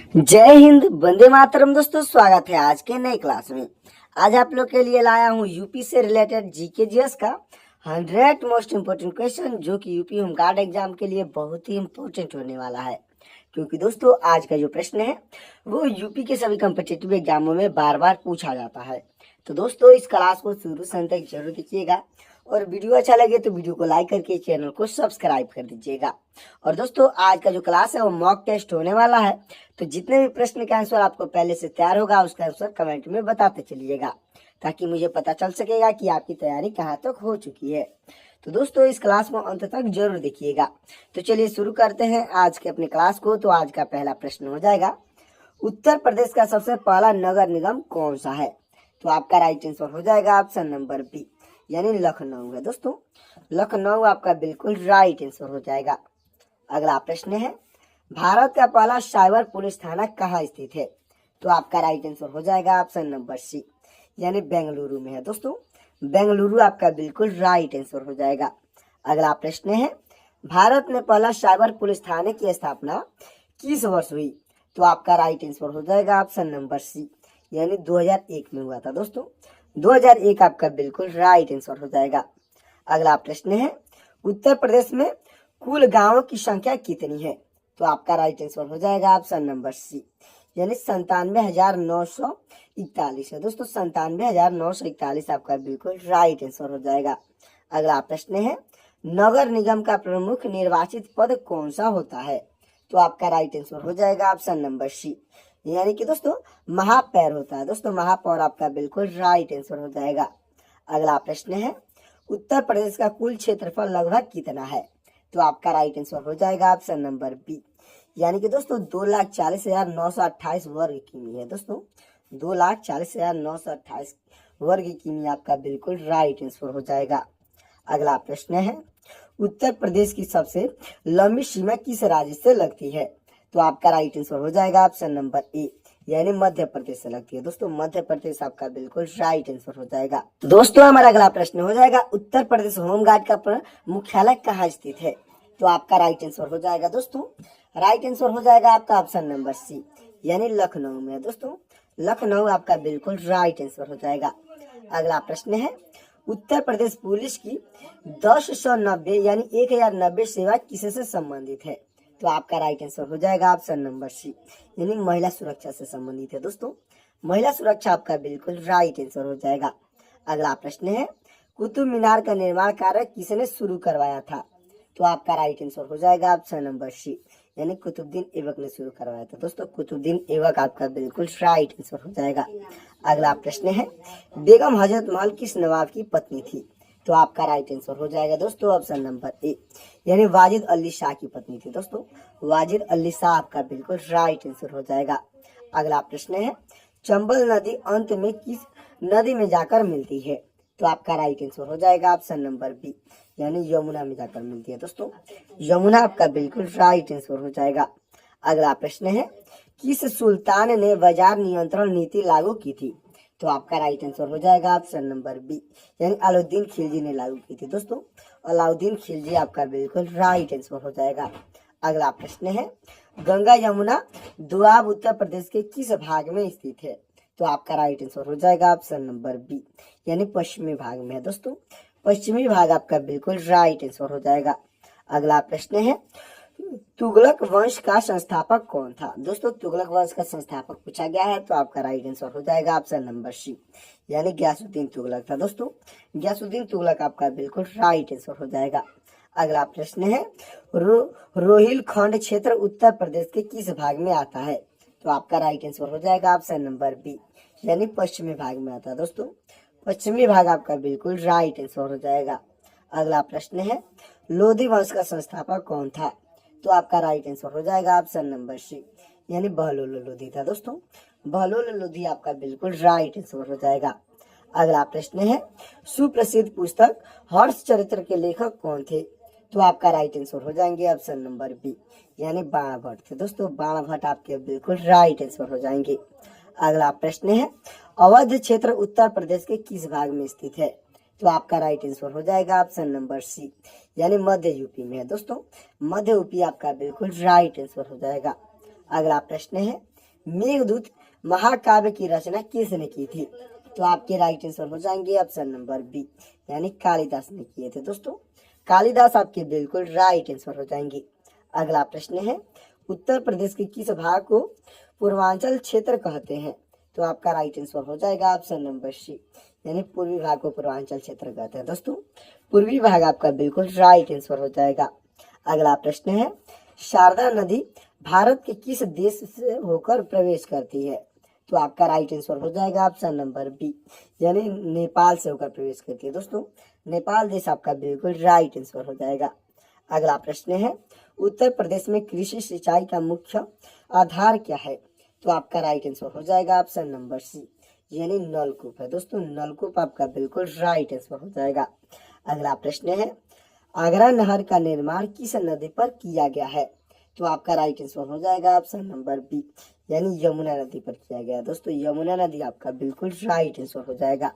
जय हिंद, वंदे मातरम। दोस्तों, स्वागत है आज के नई क्लास में। आज आप लोग के लिए लाया हूँ यूपी से रिलेटेड जीके जीएस का 100 मोस्ट इम्पोर्टेंट क्वेश्चन, जो कि यूपी होमगार्ड एग्जाम के लिए बहुत ही इम्पोर्टेंट होने वाला है। क्योंकि दोस्तों, आज का जो प्रश्न है वो यूपी के सभी कम्पिटिटिव एग्जामों में बार बार पूछा जाता है। तो दोस्तों, इस क्लास को शुरू से अंत तक जरूर देखिएगा, और वीडियो अच्छा लगे तो वीडियो को लाइक करके चैनल को सब्सक्राइब कर दीजिएगा। और दोस्तों, आज का जो क्लास है वो मॉक टेस्ट होने वाला है, तो जितने भी प्रश्न का आंसर आपको पहले से तैयार होगा उसका आंसर कमेंट में बताते चलिएगा, ताकि मुझे पता चल सकेगा कि आपकी तैयारी कहाँ तक हो चुकी है। तो दोस्तों, इस क्लास को अंत तक जरूर देखिएगा। तो चलिए शुरू करते हैं आज के अपने क्लास को। तो आज का पहला प्रश्न हो जाएगा, उत्तर प्रदेश का सबसे पहला नगर निगम कौन सा है? तो आपका राइट आंसर हो जाएगा ऑप्शन नंबर बी, यानी लखनऊ है। दोस्तों, लखनऊ आपका बिल्कुल राइट आंसर हो जाएगा। अगला प्रश्न है, भारत का पहला साइबर पुलिस थाना कहाँ स्थित है? तो आपका राइट आंसर हो जाएगा ऑप्शन नंबर सी, यानी बेंगलुरु में है। दोस्तों, बेंगलुरु आपका बिल्कुल राइट आंसर हो जाएगा। अगला प्रश्न है, भारत में पहला साइबर पुलिस थाने की स्थापना किस वर्ष हुई? तो आपका राइट आंसर हो जाएगा ऑप्शन नंबर सी, यानी 2001 में हुआ था। दोस्तों, 2001 आपका बिल्कुल राइट आंसर हो जाएगा। अगला प्रश्न है, उत्तर प्रदेश में कुल गांवों की संख्या कितनी है? तो आपका राइट आंसर हो जाएगा ऑप्शन नंबर सी, यानी 97,941 है। दोस्तों, 97,941 आपका बिल्कुल राइट आंसर हो जाएगा। अगला प्रश्न है, नगर निगम का प्रमुख निर्वाचित पद कौन सा होता है? तो आपका राइट आंसर हो जाएगा ऑप्शन नंबर सी, यानी कि दोस्तों महापौर होता है। दोस्तों, महापौर आपका बिल्कुल राइट आंसर हो जाएगा। अगला प्रश्न है, उत्तर प्रदेश का कुल क्षेत्रफल लगभग कितना है? तो आपका राइट आंसर हो जाएगा ऑप्शन नंबर बी, यानी कि दोस्तों 2,40,928 वर्ग किमी है। दोस्तों, 2,40,928 वर्ग किमी आपका बिल्कुल राइट आंसर हो जाएगा। अगला प्रश्न है, उत्तर प्रदेश की सबसे लंबी सीमा किस राज्य से लगती है? तो आपका राइट आंसर हो जाएगा ऑप्शन नंबर ए, यानी मध्य प्रदेश से लगती है। दोस्तों, मध्य प्रदेश आपका बिल्कुल राइट आंसर हो जाएगा। दोस्तों, हमारा अगला प्रश्न हो जाएगा, उत्तर प्रदेश होमगार्ड का मुख्यालय कहाँ स्थित है? तो आपका राइट आंसर हो जाएगा दोस्तों, राइट आंसर हो जाएगा आपका ऑप्शन नंबर सी, यानी लखनऊ में है। दोस्तों, लखनऊ आपका बिल्कुल राइट आंसर हो जाएगा। अगला प्रश्न है, उत्तर प्रदेश पुलिस की 1090 यानी 1090 सेवा किससे संबंधित है? तो आपका राइट आंसर हो जाएगा ऑप्शन नंबर सी, यानी महिला सुरक्षा से संबंधित है। दोस्तों, महिला सुरक्षा आपका बिल्कुल राइट आंसर हो जाएगा। अगला प्रश्न है, कुतुब मीनार का निर्माण कार्य किसने शुरू करवाया था? तो आपका राइट आंसर हो जाएगा ऑप्शन नंबर सी, यानी कुतुबुद्दीन ऐबक ने शुरू करवाया था। दोस्तों, कुतुबुद्दीन ऐबक आपका बिल्कुल राइट आंसर हो जाएगा। अगला प्रश्न है, बेगम हजरत महल किस नवाब की पत्नी थी? तो आपका राइट आंसर हो जाएगा दोस्तों ऑप्शन नंबर ए, यानी वाजिद अली शाह की पत्नी थी। दोस्तों, वाजिद अली शाह आपका बिल्कुल राइट आंसर हो जाएगा। अगला प्रश्न है, चंबल नदी अंत में किस नदी में जाकर मिलती है? तो आपका राइट आंसर हो जाएगा ऑप्शन नंबर बी, यानी यमुना में जाकर मिलती है। दोस्तों, यमुना आपका बिल्कुल राइट आंसर हो जाएगा। अगला प्रश्न है, किस सुल्तान ने बाजार नियंत्रण नीति लागू की थी? तो आपका राइट आंसर हो जाएगा ऑप्शन नंबर बी, यानी अलाउद्दीन खिलजी ने लागू की थी। दोस्तों, अलाउद्दीन खिलजी आपका बिल्कुल राइट आंसर हो जाएगा। अगला प्रश्न है, गंगा यमुना दोआब उत्तर प्रदेश के किस भाग में स्थित है? तो आपका राइट आंसर हो जाएगा ऑप्शन नंबर बी, यानी पश्चिमी भाग में है। दोस्तों, पश्चिमी भाग आपका बिल्कुल राइट आंसर हो जाएगा। अगला प्रश्न है, तुगलक वंश का संस्थापक कौन था? दोस्तों, तुगलक वंश का संस्थापक पूछा गया है, तो आपका राइट आंसर हो जाएगा ऑप्शन नंबर सी, यानी गयासुद्दीन तुगलक था। दोस्तों, गयासुद्दीन तुगलक आपका बिल्कुल राइट आंसर हो जाएगा। अगला प्रश्न है, रोहिलखंड क्षेत्र उत्तर प्रदेश के किस भाग में आता है? तो आपका राइट आंसर हो जाएगा ऑप्शन नंबर बी, यानी पश्चिमी भाग में आता है। दोस्तों, पश्चिमी भाग आपका बिल्कुल राइट आंसर हो जाएगा। अगला प्रश्न है, लोधी वंश का संस्थापक कौन था? तो आपका राइट आंसर हो जाएगा ऑप्शन नंबर सी, यानी बहलोल लोधी था। दोस्तों, बहलोल लोधी आपका बिल्कुल राइट आंसर हो जाएगा। अगला प्रश्न है, सुप्रसिद्ध पुस्तक हर्षचरित्र के लेखक कौन थे? तो आपका राइट आंसर हो जाएंगे ऑप्शन नंबर बी, यानी बाणभट्ट थे। दोस्तों, बाणभट्ट आपके बिल्कुल राइट आंसर हो जाएंगे। अगला प्रश्न है, अवध क्षेत्र उत्तर प्रदेश के किस भाग में स्थित है? तो आपका राइट आंसर हो जाएगा ऑप्शन नंबर सी, यानी मध्य यूपी में है। दोस्तों, मध्य यूपी आपका बिल्कुल राइट आंसर हो जाएगा। अगला प्रश्न है, मेघदूत महाकाव्य की रचना किसने की थी? तो आपके राइट आंसर हो जाएंगे ऑप्शन नंबर बी, यानी कालिदास ने किए थे दोस्तों। कालिदास आपके बिल्कुल राइट आंसर हो जाएंगे। अगला प्रश्न है, उत्तर प्रदेश के किस भाग को पूर्वांचल क्षेत्र कहते हैं? तो आपका राइट आंसर हो जाएगा ऑप्शन नंबर सी, यानी पूर्वी भाग को पूर्वांचल क्षेत्र कहते हैं दोस्तों। पूर्वी भाग आपका बिल्कुल राइट आंसर हो जाएगा। अगला प्रश्न है, शारदा नदी भारत के किस देश से होकर प्रवेश करती है? तो आपका राइट आंसर हो जाएगा ऑप्शन नंबर बी, यानी नेपाल से होकर प्रवेश करती है दोस्तों। नेपाल देश आपका बिल्कुल राइट आंसर हो जाएगा। अगला प्रश्न है, उत्तर प्रदेश में कृषि सिंचाई का मुख्य आधार क्या है? तो आपका राइट आंसर हो जाएगा ऑप्शन नंबर सी, यानी नलकूप है दोस्तों। नलकूप आपका बिल्कुल राइट आंसर हो जाएगा। अगला प्रश्न है, आगरा नहर का निर्माण किस नदी पर किया गया है? तो आपका राइट आंसर हो जाएगा ऑप्शन नंबर बी, यानी यमुना नदी पर किया गया दोस्तों। यमुना नदी आपका बिल्कुल राइट आंसर हो जाएगा।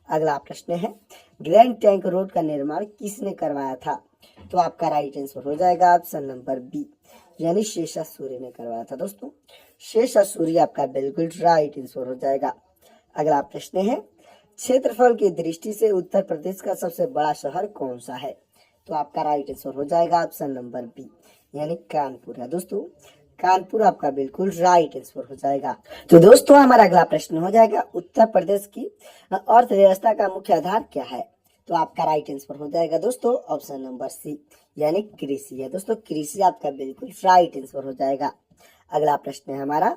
अगला प्रश्न है, ग्रैंड ट्रंक रोड का निर्माण किसने करवाया था? तो आपका राइट आंसर हो जाएगा ऑप्शन नंबर बी, यानी शेषा सूर्य ने करवाया था दोस्तों। शेषा सूर्य आपका बिल्कुल राइट आंसर हो जाएगा। अगला प्रश्न है, क्षेत्रफल की दृष्टि से उत्तर प्रदेश का सबसे बड़ा शहर कौन सा है? तो आपका राइट आंसर हो जाएगा ऑप्शन नंबर बी, यानी कानपुर है दोस्तों। कानपुर आपका बिल्कुल राइट आंसर हो जाएगा। तो दोस्तों हमारा अगला प्रश्न हो जाएगा, उत्तर प्रदेश की अर्थव्यवस्था का मुख्य आधार क्या है? तो आपका राइट आंसर हो जाएगा दोस्तों ऑप्शन नंबर सी, यानी कृषि है दोस्तों। कृषि आपका बिल्कुल राइट आंसर हो जाएगा। अगला प्रश्न है हमारा,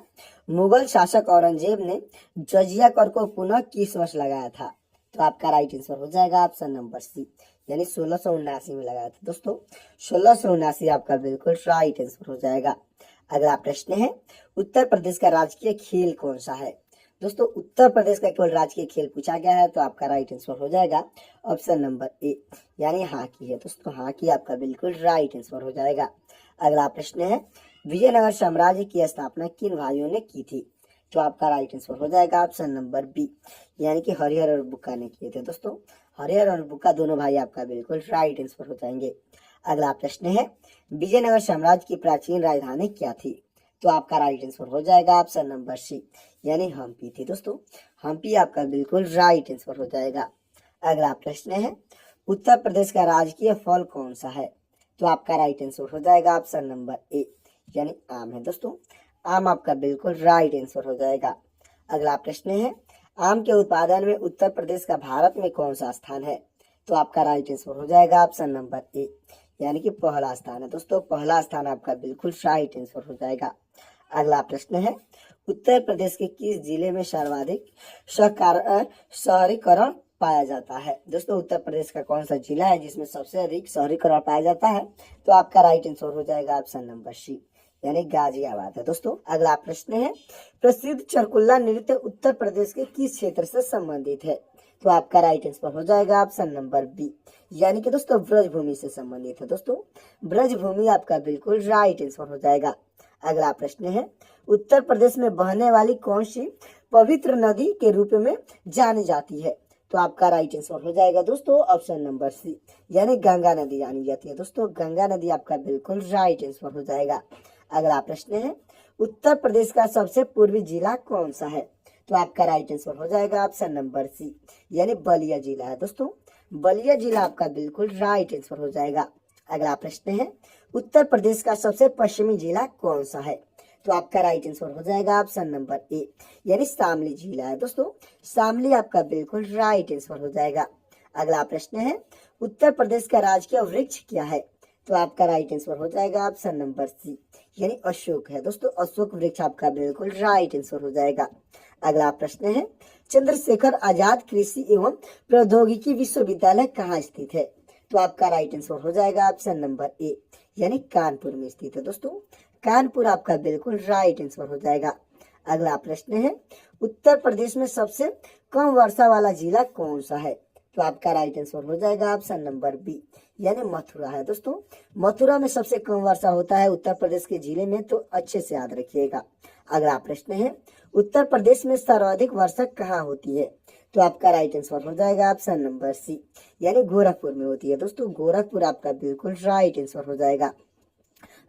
मुगल शासक औरंगजेब ने जजिया कर को पुनः किस वर्ष लगाया था? तो आपका राइट आंसर हो जाएगा ऑप्शन नंबर सी, यानी 1679 में लगाया था दोस्तों। 1679 आपका बिल्कुल राइट आंसर हो जाएगा। अगला प्रश्न है, उत्तर प्रदेश का राजकीय खेल कौन सा है? दोस्तों उत्तर प्रदेश का केवल राजकीय खेल पूछा गया है, तो आपका राइट आंसर हो जाएगा ऑप्शन नंबर ए, यानी हॉकी है दोस्तों। हॉकी आपका बिल्कुल राइट आंसर हो जाएगा। अगला प्रश्न है, विजयनगर साम्राज्य की स्थापना किन भाइयों ने की थी? तो आपका राइट आंसर हो जाएगा ऑप्शन नंबर बी, यानी कि हरिहर और बुक्का ने किए थे दोस्तों। हरिहर और बुक्का दोनों भाई आपका बिल्कुल राइट आंसर हो जाएंगे। अगला प्रश्न है, विजयनगर साम्राज्य की प्राचीन राजधानी क्या थी? तो आपका राइट आंसर हो जाएगा ऑप्शन नंबर सी, यानी हम्पी थी दोस्तों। हम्पी आपका बिल्कुल राइट आंसर हो जाएगा। अगला प्रश्न है, उत्तर प्रदेश का राजकीय फल कौन सा है? तो आपका राइट आंसर हो जाएगा ऑप्शन नंबर ए, यानी आम है दोस्तों। आम आपका बिल्कुल राइट आंसर हो जाएगा। अगला प्रश्न है, आम के उत्पादन में उत्तर प्रदेश का भारत में कौन सा स्थान है? तो आपका राइट आंसर हो जाएगा ऑप्शन नंबर ए, यानी कि पहला स्थान है दोस्तों। पहला स्थान आपका बिल्कुल राइट आंसर हो जाएगा। अगला प्रश्न है, उत्तर प्रदेश के किस जिले में सर्वाधिक शहरीकरण पाया जाता है? दोस्तों उत्तर प्रदेश का कौन सा जिला है जिसमें सबसे अधिक शहरीकरण पाया जाता है? तो आपका राइट आंसर हो जाएगा ऑप्शन नंबर सी, यानी गाजियाबाद है दोस्तों। अगला प्रश्न है, प्रसिद्ध चरकुल्ला नृत्य उत्तर प्रदेश के किस क्षेत्र से संबंधित है? तो आपका राइट आंसर हो जाएगा ऑप्शन नंबर बी, यानी कि दोस्तों ब्रजभूमि से संबंधित है दोस्तों। ब्रजभूमि आपका बिल्कुल राइट आंसर हो जाएगा। अगला प्रश्न है, उत्तर प्रदेश में बहने वाली कौन सी पवित्र नदी के रूप में जानी जाती है? तो आपका राइट आंसर हो जाएगा दोस्तों ऑप्शन नंबर सी, यानी गंगा नदी जानी जाती है दोस्तों। गंगा नदी आपका बिल्कुल राइट आंसर हो जाएगा। अगला प्रश्न है, उत्तर प्रदेश का सबसे पूर्वी जिला कौन सा है? तो आपका राइट आंसर हो जाएगा ऑप्शन नंबर सी, यानी बलिया जिला है दोस्तों। बलिया जिला आपका बिल्कुल राइट आंसर हो जाएगा। अगला प्रश्न है, उत्तर प्रदेश का सबसे पश्चिमी जिला कौन सा है? तो आपका राइट आंसर हो जाएगा ऑप्शन नंबर ए, यानी शामली जिला है दोस्तों। शामली आपका बिल्कुल राइट आंसर हो जाएगा। अगला प्रश्न है, उत्तर प्रदेश का राजकीय वृक्ष क्या है? तो आपका राइट आंसर हो जाएगा ऑप्शन नंबर सी, यानी अशोक है दोस्तों। अशोक वृक्ष आपका बिल्कुल राइट आंसर हो जाएगा। अगला प्रश्न है, चंद्रशेखर आजाद कृषि एवं प्रौद्योगिकी विश्वविद्यालय कहाँ स्थित है? तो आपका राइट आंसर हो जाएगा ऑप्शन नंबर ए, यानी कानपुर में स्थित है दोस्तों। कानपुर आपका बिल्कुल राइट आंसर हो जाएगा। अगला प्रश्न है, उत्तर प्रदेश में सबसे कम वर्षा वाला जिला कौन सा है? तो आपका राइट आंसर हो जाएगा ऑप्शन नंबर बी, यानी मथुरा है दोस्तों। मथुरा में सबसे कम वर्षा होता है उत्तर प्रदेश के जिले में, तो अच्छे से याद रखिएगा। अगला प्रश्न है, उत्तर प्रदेश में सर्वाधिक वर्षा कहाँ होती है? तो आपका राइट आंसर हो जाएगा ऑप्शन नंबर सी, यानी गोरखपुर में होती है दोस्तों। गोरखपुर आपका बिल्कुल राइट आंसर हो जाएगा।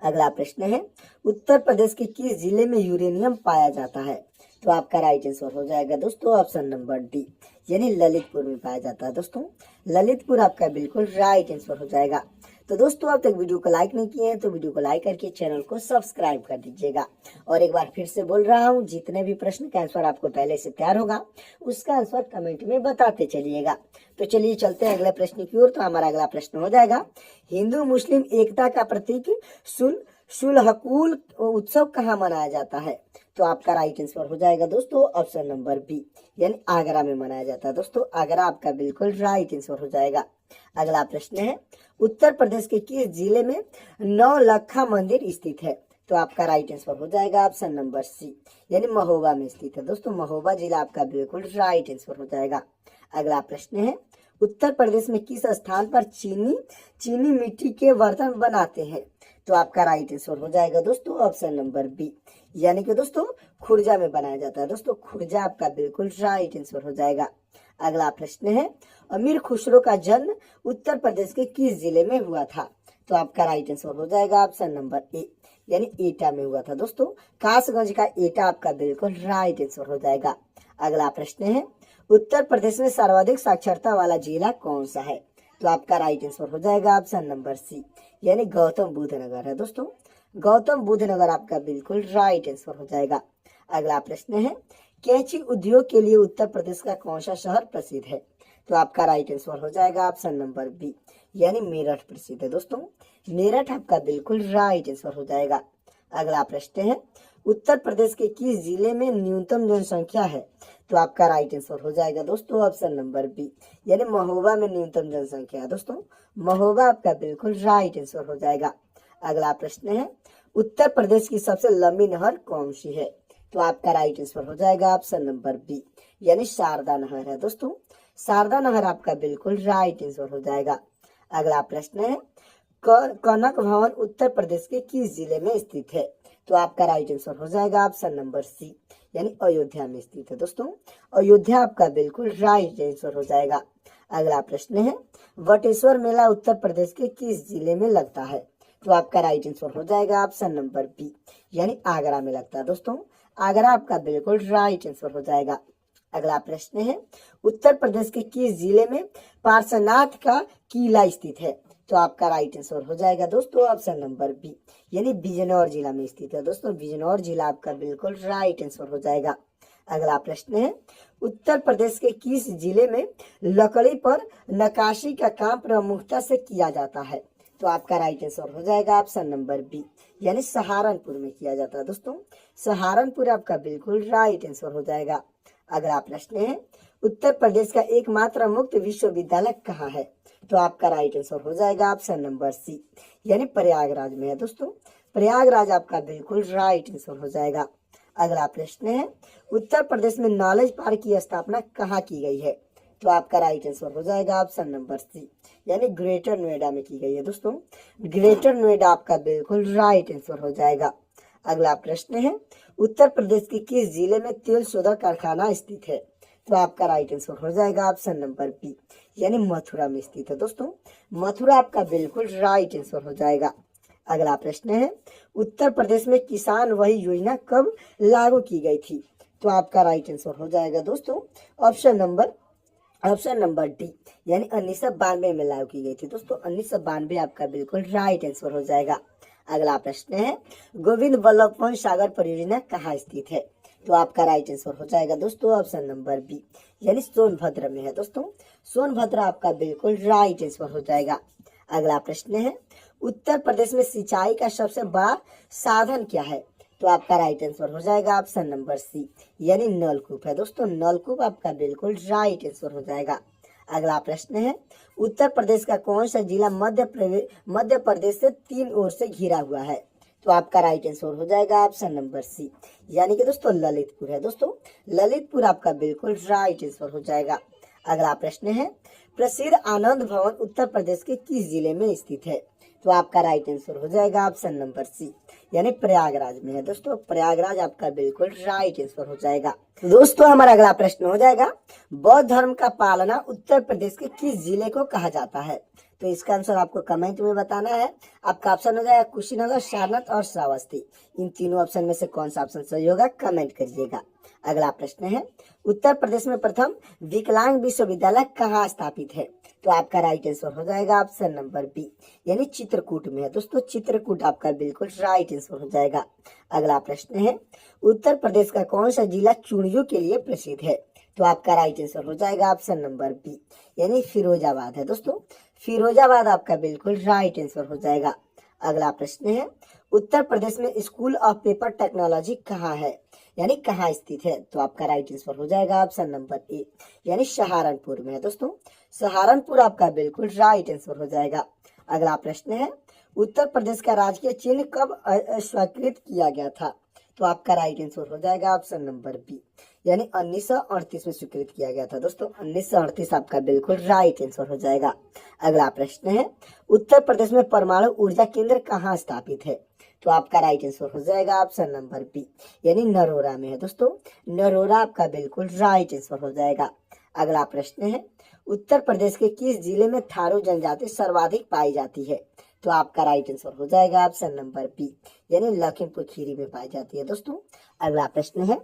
अगला प्रश्न है, उत्तर प्रदेश के किस जिले में यूरेनियम पाया जाता है? तो आपका राइट आंसर हो जाएगा दोस्तों ऑप्शन नंबर डी, यानी ललितपुर में पाया जाता है। दोस्तों ललितपुर आपका बिल्कुल राइट आंसर हो जाएगा। तो दोस्तों अब तक वीडियो को लाइक नहीं किए हैं तो वीडियो को लाइक करके चैनल को सब्सक्राइब कर दीजिएगा। और एक बार फिर से बोल रहा हूँ, जितने भी प्रश्न का आंसर आपको पहले से तैयार होगा उसका आंसर कमेंट में बताते चलिएगा। तो चलिए चलते हैं अगले प्रश्न की ओर। तो हमारा अगला प्रश्न हो जाएगा, हिंदू मुस्लिम एकता का प्रतीक शुल्हकुल उत्सव कहाँ मनाया जाता है? तो आपका राइट आंसर हो जाएगा दोस्तों ऑप्शन नंबर बी, यानी आगरा में मनाया जाता है। दोस्तों आगरा आपका बिल्कुल राइट आंसर हो जाएगा। अगला प्रश्न है, उत्तर प्रदेश के किस जिले में नौलखा मंदिर स्थित है? तो आपका राइट आंसर हो जाएगा ऑप्शन नंबर सी, यानी महोबा में स्थित है। दोस्तों महोबा जिला आपका बिल्कुल राइट आंसर हो जाएगा। अगला प्रश्न है, उत्तर प्रदेश में किस स्थान पर चीनी मिट्टी के बर्तन बनाते हैं? तो आपका राइट आंसर हो जाएगा दोस्तों ऑप्शन नंबर बी, यानी कि दोस्तों खुर्जा में बनाया जाता है। दोस्तों खुर्जा आपका बिल्कुल राइट आंसर हो जाएगा। अगला प्रश्न है, अमीर खुसरो का जन्म उत्तर प्रदेश के किस जिले में हुआ था? तो आपका राइट आंसर हो जाएगा ऑप्शन नंबर ए, यानी एटा में हुआ था। दोस्तों कासगंज का एटा आपका बिल्कुल राइट आंसर हो जाएगा। अगला प्रश्न है, उत्तर प्रदेश में सर्वाधिक साक्षरता वाला जिला कौन सा है? तो आपका राइट आंसर हो जाएगा ऑप्शन नंबर सी, यानी गौतम बुद्ध नगर है। दोस्तों गौतम बुद्ध नगर आपका बिल्कुल राइट आंसर हो जाएगा। अगला प्रश्न है, कैंची उद्योग के लिए उत्तर प्रदेश का कौन सा शहर प्रसिद्ध है? तो आपका राइट आंसर हो जाएगा ऑप्शन नंबर बी, यानी मेरठ प्रसिद्ध है। दोस्तों मेरठ आपका बिल्कुल राइट आंसर हो जाएगा। अगला प्रश्न है, उत्तर प्रदेश के किस जिले में न्यूनतम जनसंख्या है? तो आपका राइट आंसर हो जाएगा दोस्तों ऑप्शन नंबर बी, यानी महोबा में न्यूनतम जनसंख्या है। दोस्तों महोबा आपका बिल्कुल राइट आंसर हो जाएगा। अगला प्रश्न है, उत्तर प्रदेश की सबसे लंबी नहर कौन सी है? तो आपका राइट आंसर हो जाएगा ऑप्शन नंबर बी, यानी शारदा नहर है। दोस्तों शारदा नहर आपका बिल्कुल राइट आंसर हो जाएगा। अगला प्रश्न है, कनक भवन उत्तर प्रदेश के किस जिले में स्थित है? तो आपका राइट आंसर हो जाएगा ऑप्शन नंबर सी, यानी अयोध्या में स्थित है। दोस्तों अयोध्या आपका बिल्कुल राइट आंसर हो जाएगा। अगला प्रश्न है, वटेश्वर मेला उत्तर प्रदेश के किस जिले में लगता है? तो आपका राइट आंसर हो जाएगा ऑप्शन नंबर बी, यानी आगरा में लगता है। दोस्तों आगरा आपका बिल्कुल राइट आंसर हो जाएगा। अगला प्रश्न है, उत्तर प्रदेश के किस जिले में पार्श्वनाथ का किला स्थित है? तो आपका राइट आंसर हो जाएगा दोस्तों ऑप्शन नंबर बी, यानी बिजनौर जिला में स्थित है। दोस्तों बिजनौर जिला आपका बिल्कुल राइट आंसर हो जाएगा। अगला प्रश्न है, उत्तर प्रदेश के किस जिले में लकड़ी पर नक्काशी का काम प्रमुखता से किया जाता है? तो आपका राइट आंसर हो जाएगा ऑप्शन नंबर बी, यानी सहारनपुर में किया जाता है। दोस्तों सहारनपुर आपका बिल्कुल राइट आंसर हो जाएगा। अगला प्रश्न है, उत्तर प्रदेश का एकमात्र मुक्त विश्वविद्यालय कहाँ है? तो आपका राइट आंसर हो जाएगा ऑप्शन नंबर सी, यानी प्रयागराज में है। दोस्तों प्रयागराज आपका बिल्कुल राइट आंसर हो जाएगा। अगला प्रश्न है, उत्तर प्रदेश में नॉलेज पार्क की स्थापना कहाँ की गई है? तो आपका राइट आंसर हो जाएगा ऑप्शन नंबर सी, यानी ग्रेटर नोएडा में की गई है। दोस्तों ग्रेटर नोएडा आपका बिल्कुल राइट आंसर हो जाएगा। अगला प्रश्न है, उत्तर प्रदेश के किस जिले में तेल शोधक कारखाना स्थित है? तो आपका राइट आंसर हो जाएगा ऑप्शन नंबर बी, यानी मथुरा में स्थित है। दोस्तों मथुरा आपका बिल्कुल राइट आंसर हो जाएगा। अगला प्रश्न है, उत्तर प्रदेश में किसान वही योजना कब लागू की गई थी? तो आपका राइट आंसर हो जाएगा दोस्तों ऑप्शन नंबर डी, यानी 1992 में लागू की गई थी। दोस्तों 1992 आपका बिल्कुल राइट आंसर हो जाएगा। अगला प्रश्न है, गोविंद बल्लभ पंत सागर परियोजना कहाँ स्थित है? तो आपका राइट आंसर हो जाएगा दोस्तों ऑप्शन नंबर बी, यानी सोनभद्र में है। दोस्तों सोनभद्र आपका बिल्कुल राइट आंसर हो जाएगा। अगला प्रश्न है, उत्तर प्रदेश में सिंचाई का सबसे बड़ा साधन क्या है? तो आपका राइट आंसर हो जाएगा ऑप्शन नंबर सी, यानी नलकूप है। दोस्तों नलकूप आपका बिल्कुल राइट आंसर हो जाएगा। अगला प्रश्न है, उत्तर प्रदेश का कौन सा जिला मध्य प्रदेश से 3 ओर से घिरा हुआ है? तो आपका राइट आंसर हो जाएगा ऑप्शन नंबर सी, यानी कि दोस्तों ललितपुर है। दोस्तों ललितपुर आपका बिल्कुल राइट आंसर हो जाएगा। अगला प्रश्न है, प्रसिद्ध आनंद भवन उत्तर प्रदेश के किस जिले में स्थित है? तो आपका राइट आंसर हो जाएगा ऑप्शन नंबर सी, यानी प्रयागराज में है। दोस्तों प्रयागराज आपका बिल्कुल राइट आंसर हो जाएगा। दोस्तों हमारा अगला प्रश्न हो जाएगा, बौद्ध धर्म का पालना उत्तर प्रदेश के किस जिले को कहा जाता है? तो इसका आंसर आपको कमेंट में बताना है। आपका ऑप्शन हो जाएगा कुशीनगर, सारनाथ और श्रावस्ती। इन तीनों ऑप्शन में से कौन सा ऑप्शन सही होगा कमेंट करिएगा। अगला प्रश्न है, उत्तर प्रदेश में प्रथम विकलांग विश्वविद्यालय कहाँ स्थापित है? तो आपका राइट आंसर हो जाएगा ऑप्शन नंबर बी, यानी चित्रकूट में है। दोस्तों चित्रकूट आपका बिल्कुल राइट आंसर हो जाएगा। अगला प्रश्न है, उत्तर प्रदेश का कौन सा जिला चूड़ियों के लिए प्रसिद्ध है? तो आपका राइट आंसर हो जाएगा ऑप्शन नंबर बी, यानी फिरोजाबाद है। दोस्तों फिरोजाबाद आपका बिल्कुल राइट आंसर हो जाएगा। अगला प्रश्न है, उत्तर प्रदेश में स्कूल ऑफ पेपर टेक्नोलॉजी कहाँ है, यानी कहाँ स्थित है? तो आपका राइट आंसर हो जाएगा ऑप्शन नंबर ए, यानी सहारनपुर में है। दोस्तों सहारनपुर आपका बिल्कुल राइट आंसर हो जाएगा। अगला प्रश्न है, उत्तर प्रदेश का राजकीय चिन्ह कब स्वीकृत किया गया था? तो आपका राइट आंसर हो जाएगा ऑप्शन नंबर बी, यानी 1938 में स्वीकृत किया गया था। दोस्तों 1938 आपका बिल्कुल राइट आंसर हो जाएगा। अगला प्रश्न है, उत्तर प्रदेश में परमाणु ऊर्जा केंद्र कहाँ स्थापित है? तो आपका राइट आंसर हो जाएगा ऑप्शन नंबर बी, यानी नरोरा में है। दोस्तों नरोरा आपका बिल्कुल राइट आंसर हो जाएगा। अगला प्रश्न है, उत्तर प्रदेश के किस जिले में थारू जनजाति सर्वाधिक पाई जाती है? तो आपका राइट आंसर हो जाएगा ऑप्शन नंबर बी, यानी लखीमपुर खीरी में पाई जाती है। दोस्तों अगला प्रश्न है,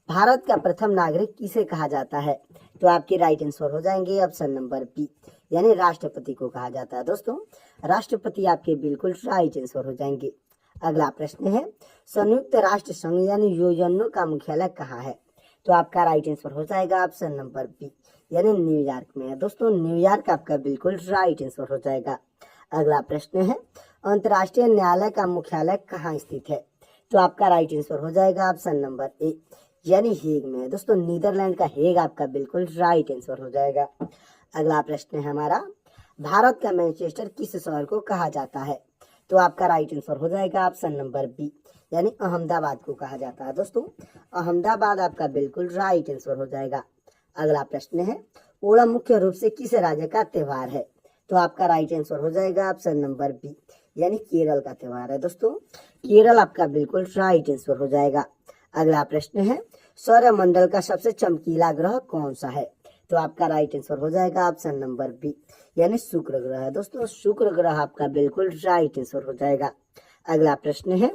भारत का प्रथम नागरिक किसे कहा जाता है? तो आपके राइट आंसर हो जाएंगे ऑप्शन नंबर बी, यानी राष्ट्रपति को कहा जाता है। दोस्तों राष्ट्रपति आपके बिल्कुल राइट आंसर हो जाएंगे। अगला प्रश्न है, संयुक्त राष्ट्र संघ यानी यूएनओ का मुख्यालय कहाँ है? तो आपका राइट आंसर हो जाएगा ऑप्शन नंबर बी, यानी न्यूयॉर्क में है। दोस्तों न्यूयॉर्क आपका बिल्कुल राइट आंसर हो जाएगा। अगला प्रश्न है, अंतर्राष्ट्रीय न्यायालय का मुख्यालय कहाँ स्थित है? तो आपका राइट आंसर हो जाएगा ऑप्शन नंबर ए, यानी हेग में है। दोस्तों नीदरलैंड का हेग आपका बिल्कुल राइट आंसर हो जाएगा। अगला प्रश्न है हमारा, भारत का मैनचेस्टर किस शहर को कहा जाता है? तो आपका राइट आंसर हो जाएगा ऑप्शन नंबर बी, यानी अहमदाबाद को कहा जाता है। दोस्तों अहमदाबाद आपका बिल्कुल राइट आंसर हो जाएगा। अगला प्रश्न है, ओणम मुख्य रूप से किस राज्य का त्योहार है? तो आपका राइट आंसर हो जाएगा ऑप्शन नंबर बी, यानी केरल का त्योहार है। दोस्तों केरल आपका बिल्कुल राइट आंसर हो जाएगा। अगला प्रश्न है, सौरमंडल का सबसे चमकीला ग्रह कौन सा है? तो आपका राइट आंसर हो जाएगा ऑप्शन नंबर बी, यानी शुक्र ग्रह है। दोस्तों शुक्र ग्रह आपका बिल्कुल राइट आंसर हो जाएगा। अगला प्रश्न है,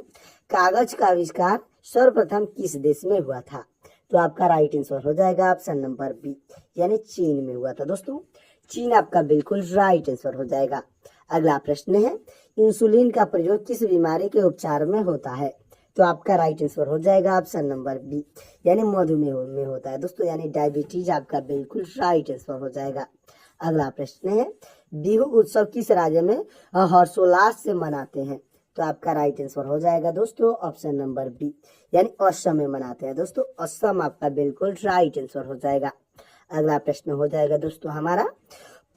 कागज का आविष्कार सर्वप्रथम किस देश में हुआ था? तो आपका राइट आंसर हो जाएगा ऑप्शन नंबर बी, यानी चीन में हुआ था। दोस्तों चीन आपका बिल्कुल राइट आंसर हो जाएगा। अगला प्रश्न है, इंसुलिन का प्रयोग किस बीमारी के उपचार में होता है? तो आपका राइट आंसर हो जाएगा ऑप्शन नंबर बी, यानी मधुमेह में होता है। दोस्तों यानी डायबिटीज आपका बिल्कुल राइट आंसर हो जाएगा। अगला प्रश्न है, बिहू उत्सव किस राज्य में हर्षोल्लास से मनाते हैं? तो आपका राइट आंसर हो जाएगा दोस्तों ऑप्शन नंबर बी, यानी असम में मनाते हैं। दोस्तों असम आपका बिल्कुल राइट आंसर हो जाएगा। अगला प्रश्न हो जाएगा दोस्तों हमारा,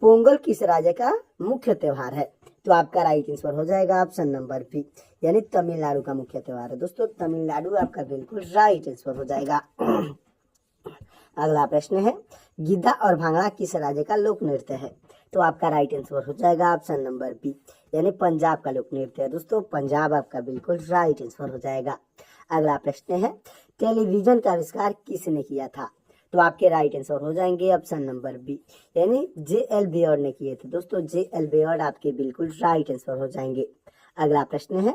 पोंगल किस राज्य का मुख्य त्योहार है? तो आपका राइट आंसर हो जाएगा ऑप्शन नंबर बी, यानी तमिलनाडु का मुख्य त्योहार है। दोस्तों तमिलनाडु आपका बिल्कुल राइट आंसर हो जाएगा। अगला प्रश्न है, गिद्धा और भांगड़ा किस राज्य का लोक नृत्य है? तो आपका राइट आंसर हो जाएगा ऑप्शन नंबर बी, यानी पंजाब का लोक नृत्य है। दोस्तों पंजाब आपका बिल्कुल राइट आंसर हो जाएगा। अगला प्रश्न है, टेलीविजन का आविष्कार किसने किया था? तो आपके राइट आंसर हो जाएंगे ऑप्शन नंबर बी, यानी J.L. बेयर्ड ने किए थे। दोस्तों J.L. बेयर्ड आपके बिल्कुल राइट आंसर हो जाएंगे। अगला प्रश्न है,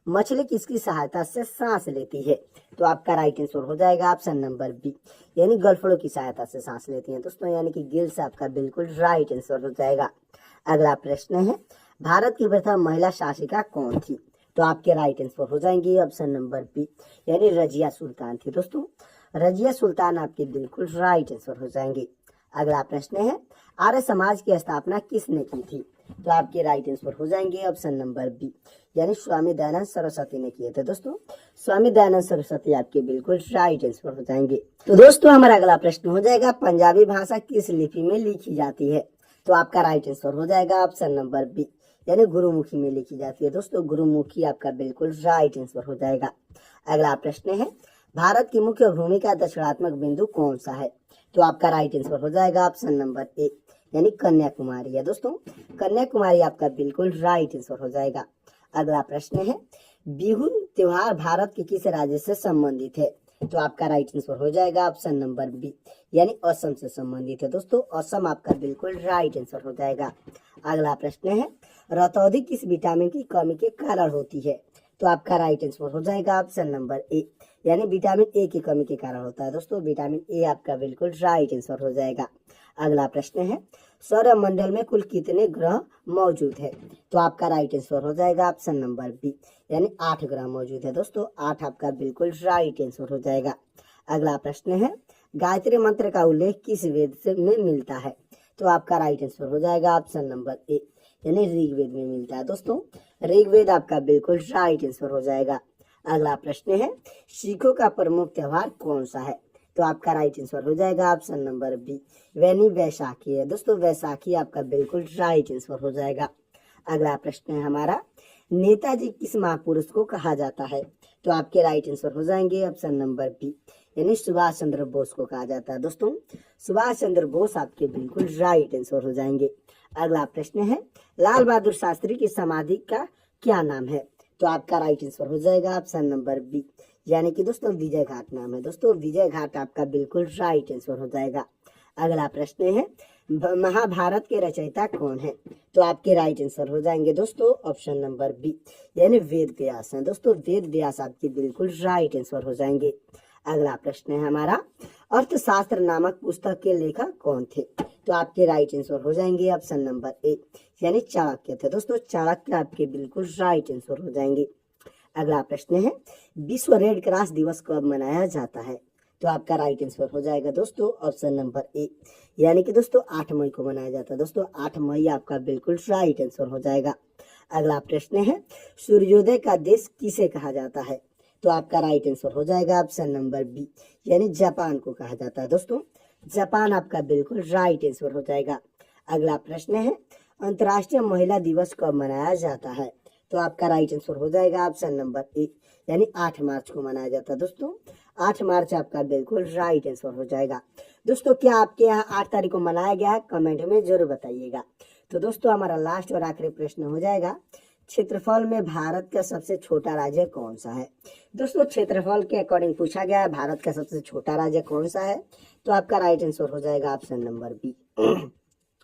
मछली किसकी सहायता से सांस लेती है? तो आपका राइट आंसर हो जाएगा ऑप्शन नंबर बी, यानी गलफड़ों की सहायता से सांस लेती हैं। दोस्तों यानी कि गिल्स आपका बिल्कुल राइट आंसर हो जाएगा। अगला प्रश्न है, भारत की प्रथम महिला शासिका कौन थी? तो आपके राइट आंसर हो जाएंगे ऑप्शन नंबर बी, यानी रजिया सुल्तान थी। दोस्तों रजिया सुल्तान आपके बिल्कुल राइट आंसर हो जाएंगे। अगला प्रश्न है, आर्य समाज की स्थापना किसने की थी? तो आपके राइट आंसर हो जाएंगे ऑप्शन नंबर बी, यानी स्वामी दयानंद सरस्वती ने किए थे। दोस्तों स्वामी दयानंद सरस्वती आपके बिल्कुल राइट आंसर हो जाएंगे। तो दोस्तों हमारा अगला प्रश्न हो जाएगा, पंजाबी भाषा किस लिपि में लिखी जाती है? तो आपका राइट आंसर हो जाएगा ऑप्शन नंबर बी, यानी गुरुमुखी में लिखी जाती है। दोस्तों गुरुमुखी आपका बिल्कुल राइट आंसर हो जाएगा। अगला प्रश्न है, भारत की मुख्य भूमि का दक्षिणात्मक बिंदु कौन सा है? तो आपका राइट आंसर हो जाएगा ऑप्शन नंबर ए, यानी कन्याकुमारी है। दोस्तों कन्याकुमारी आपका बिल्कुल राइट आंसर हो जाएगा। अगला प्रश्न है, बिहू त्योहार भारत के किस राज्य से संबंधित है? तो आपका राइट आंसर हो जाएगा ऑप्शन नंबर बी, यानी असम से संबंधित है दोस्तों। असम आपका बिल्कुल राइट आंसर हो जाएगा। अगला प्रश्न है, रतौंधी किस विटामिन की कमी के कारण होती है? तो आपका राइट आंसर हो जाएगा ऑप्शन नंबर ए, यानी विटामिन ए की कमी के कारण होता है दोस्तों। विटामिन ए आपका बिल्कुल राइट आंसर हो जाएगा। अगला प्रश्न है, सौरमंडल में कुल कितने ग्रह मौजूद है? तो आपका राइट आंसर हो जाएगा ऑप्शन नंबर बी, यानी 8 ग्रह मौजूद है दोस्तों। 8 आपका बिल्कुल राइट आंसर हो जाएगा। अगला प्रश्न है, गायत्री मंत्र का उल्लेख किस वेद से में मिलता है? तो आपका राइट आंसर हो जाएगा ऑप्शन नंबर ए, यानी ऋग्वेद में मिलता है दोस्तों। ऋग्वेद आपका बिल्कुल राइट आंसर हो जाएगा। अगला प्रश्न है, सिखों का प्रमुख त्योहार कौन सा है? तो आपका राइट आंसर हो जाएगा ऑप्शन नंबर बी, यानी वैसाखी है दोस्तों। वैसाखी आपका बिल्कुल राइट आंसर हो जाएगा। अगला प्रश्न है हमारा, नेताजी किस महापुरुष को कहा जाता है? तो आपके राइट आंसर हो जाएंगे ऑप्शन नंबर बी, यानी सुभाष चंद्र बोस को कहा जाता है दोस्तों। सुभाष चंद्र बोस आपके बिल्कुल राइट आंसर हो जाएंगे। अगला प्रश्न है, लाल बहादुर शास्त्री की समाधि का क्या नाम है? तो आपका राइट आंसर हो जाएगा ऑप्शन नंबर बी, यानी कि दोस्तों विजय घाट नाम है दोस्तों। विजय घाट आपका बिल्कुल राइट आंसर हो जाएगा। अगला प्रश्न है, महाभारत के रचयिता कौन है? तो आपके राइट आंसर हो जाएंगे दोस्तों ऑप्शन नंबर बी, यानी वेद व्यास हैं दोस्तों। वेद व्यास आपके बिल्कुल राइट आंसर हो जाएंगे। अगला प्रश्न है हमारा, अर्थशास्त्र नामक पुस्तक के लेखक कौन थे? तो आपके राइट आंसर हो जाएंगे ऑप्शन नंबर ए, यानी चाणक्य थे दोस्तों। चाणक्य आपके बिल्कुल राइट आंसर हो जाएंगे। अगला प्रश्न है, विश्व रेड क्रॉस दिवस कब मनाया जाता है? तो आपका राइट आंसर हो जाएगा दोस्तों ऑप्शन नंबर ए, यानी कि दोस्तों 8 मई को मनाया जाता है दोस्तों। 8 मई आपका बिल्कुल राइट आंसर हो जाएगा। अगला प्रश्न है, सूर्योदय का देश किसे कहा जाता है? तो आपका राइट आंसर हो जाएगा ऑप्शन नंबर बी, यानी जापान को कहा जाता है दोस्तों। जापान आपका बिल्कुल राइट आंसर हो जाएगा। अगला प्रश्न है, अंतर्राष्ट्रीय महिला दिवस कब मनाया जाता है? तो आपका राइट आंसर हो जाएगा ऑप्शन नंबर ए, यानी 8 मार्च को मनाया जाता है दोस्तों। 8 मार्च आपका बिल्कुल राइट आंसर हो जाएगा। दोस्तों क्या आपके यहाँ 8 तारीख को मनाया गया है? कमेंट में जरूर बताइएगा। तो दोस्तों हमारा लास्ट और आखिरी प्रश्न हो जाएगा, क्षेत्रफल में भारत का सबसे छोटा राज्य कौन सा है? दोस्तों क्षेत्रफल के अकॉर्डिंग पूछा गया है भारत का सबसे छोटा राज्य कौन सा है? तो आपका राइट आंसर हो जाएगा ऑप्शन नंबर बी,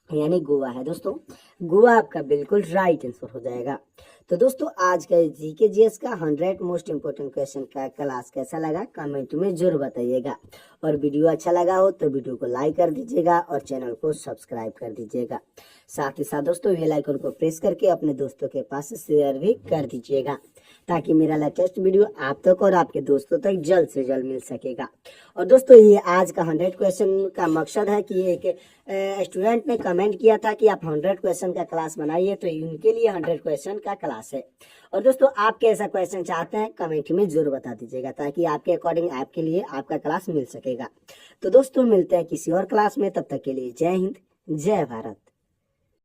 यानी गोवा है दोस्तों। गोवा आपका बिल्कुल राइट आंसर हो जाएगा। तो दोस्तों आज का जीके जीएस का 100 मोस्ट इम्पोर्टेंट क्वेश्चन का क्लास कैसा लगा कमेंट में जरूर बताइएगा। और वीडियो अच्छा लगा हो तो वीडियो को लाइक कर दीजिएगा और चैनल को सब्सक्राइब कर दीजिएगा। साथ ही साथ दोस्तों बेल आइकन को प्रेस करके अपने दोस्तों के पास शेयर भी कर दीजिएगा, ताकि मेरा लेटेस्ट वीडियो आप तक और आपके दोस्तों तक जल्द से जल्द मिल सकेगा। और दोस्तों ये आज का 100 क्वेश्चन का मकसद है कि एक स्टूडेंट ने कमेंट किया था कि आप 100 क्वेश्चन का क्लास बनाइए, तो इनके लिए 100 क्वेश्चन का क्लास है। और दोस्तों आप कैसा क्वेश्चन चाहते हैं कमेंट में जरूर बता दीजिएगा, ताकि आपके अकॉर्डिंग आपके लिए आपका क्लास मिल सकेगा। तो दोस्तों मिलते हैं किसी और क्लास में, तब तक के लिए जय हिंद जय भारत।